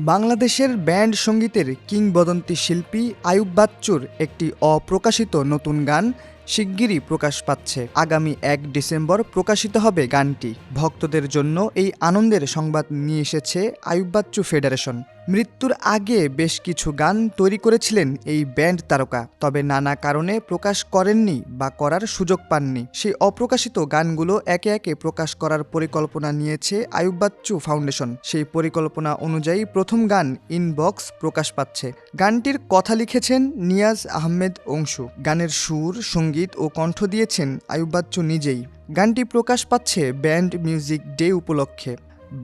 বাংলাদেশের ব্যান্ড সঙ্গীতের কিংবদন্তি শিল্পী আইয়ুব বাচ্চুর একটি অপ্রকাশিত নতুন গান শিগগিরই প্রকাশ পাচ্ছে। আগামী ১ ডিসেম্বর প্রকাশিত হবে গানটি। ভক্তদের জন্য এই আনন্দের সংবাদ নিয়ে এসেছে আইয়ুব বাচ্চু ফেডারেশন। মৃত্যুর আগে বেশ কিছু গান তৈরি করেছিলেন এই ব্যান্ড তারকা, তবে নানা কারণে প্রকাশ করেননি বা করার সুযোগ পাননি। সেই অপ্রকাশিত গানগুলো একে একে প্রকাশ করার পরিকল্পনা নিয়েছে আইয়ুব বাচ্চু ফাউন্ডেশন। সেই পরিকল্পনা অনুযায়ী প্রথম গান ইনবক্স প্রকাশ পাচ্ছে। গানটির কথা লিখেছেন নিয়াজ আহমেদ অংশু। গানের সুর, সঙ্গীত ও কণ্ঠ দিয়েছেন আইয়ুব বাচ্চু নিজেই। গানটি প্রকাশ পাচ্ছে ব্যান্ড মিউজিক ডে উপলক্ষে।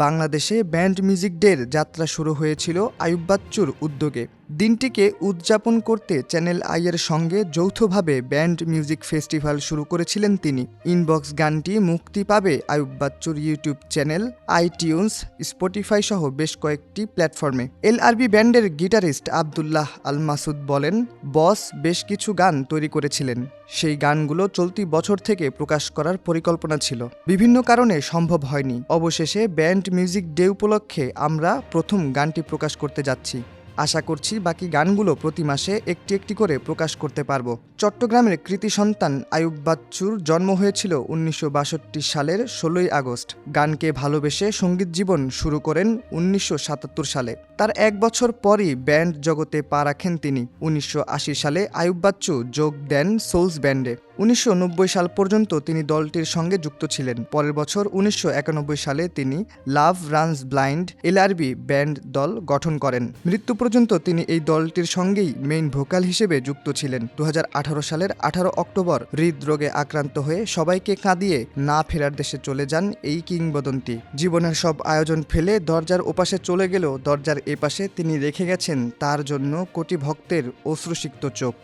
বাংলাদেশে ব্যান্ড মিউজিক ডের যাত্রা শুরু হয়েছিল আইয়ুব বাচ্চুর উদ্যোগে। দিনটিকে উদযাপন করতে চ্যানেল আইয়ের সঙ্গে যৌথভাবে ব্যান্ড মিউজিক ফেস্টিভ্যাল শুরু করেছিলেন তিনি। ইনবক্স গানটি মুক্তি পাবে আইয়ুব বাচ্চুর ইউটিউব চ্যানেল, আইটিউনস, স্পটিফাই সহ বেশ কয়েকটি প্ল্যাটফর্মে। এলআরবি ব্যান্ডের গিটারিস্ট আব্দুল্লাহ আল মাসুদ বলেন, বস বেশ কিছু গান তৈরি করেছিলেন। সেই গানগুলো চলতি বছর থেকে প্রকাশ করার পরিকল্পনা ছিল, বিভিন্ন কারণে সম্ভব হয়নি। অবশেষে ব্যান্ড মিউজিক ডে উপলক্ষে আমরা প্রথম গানটি প্রকাশ করতে যাচ্ছি। আশা করছি বাকি গানগুলো প্রতি মাসে একটি একটি করে প্রকাশ করতে পারবো। চট্টগ্রামের কৃতি সন্তান আইয়ুব বাচ্চুর জন্ম হয়েছিল ১৯৬২ সালের ১৬ই আগস্ট। গানকে ভালোবেসে সঙ্গীত জীবন শুরু করেন ১৯৭৭ সালে। তার ১ বছর পরই ব্যান্ড জগতে পা রাখেন তিনি। ১৯৮০ সালে আইয়ুব বাচ্চু যোগ দেন সোলস ব্যান্ডে। ১৯৯০ সাল পর্যন্ত তিনি দলটির সঙ্গে যুক্ত ছিলেন। পরের বছর ১৯৯১ সালে তিনি লাভ রানস ব্লাইন্ড এলআরবি ব্যান্ড দল গঠন করেন। মৃত্যু পর্যন্ত তিনি এই দলটির সঙ্গেই মেইন ভোকাল হিসেবে যুক্ত ছিলেন। ২০১৮ সালের ১৮ অক্টোবর হৃদরোগে আক্রান্ত হয়ে সবাইকে কাঁদিয়ে না ফেরার দেশে চলে যান এই কিংবদন্তি। জীবনের সব আয়োজন ফেলে দরজার ওপাশে চলে গেলেও দরজার এপাশে তিনি রেখে গেছেন তার জন্য কোটি ভক্তের অশ্রুসিক্ত চোখ।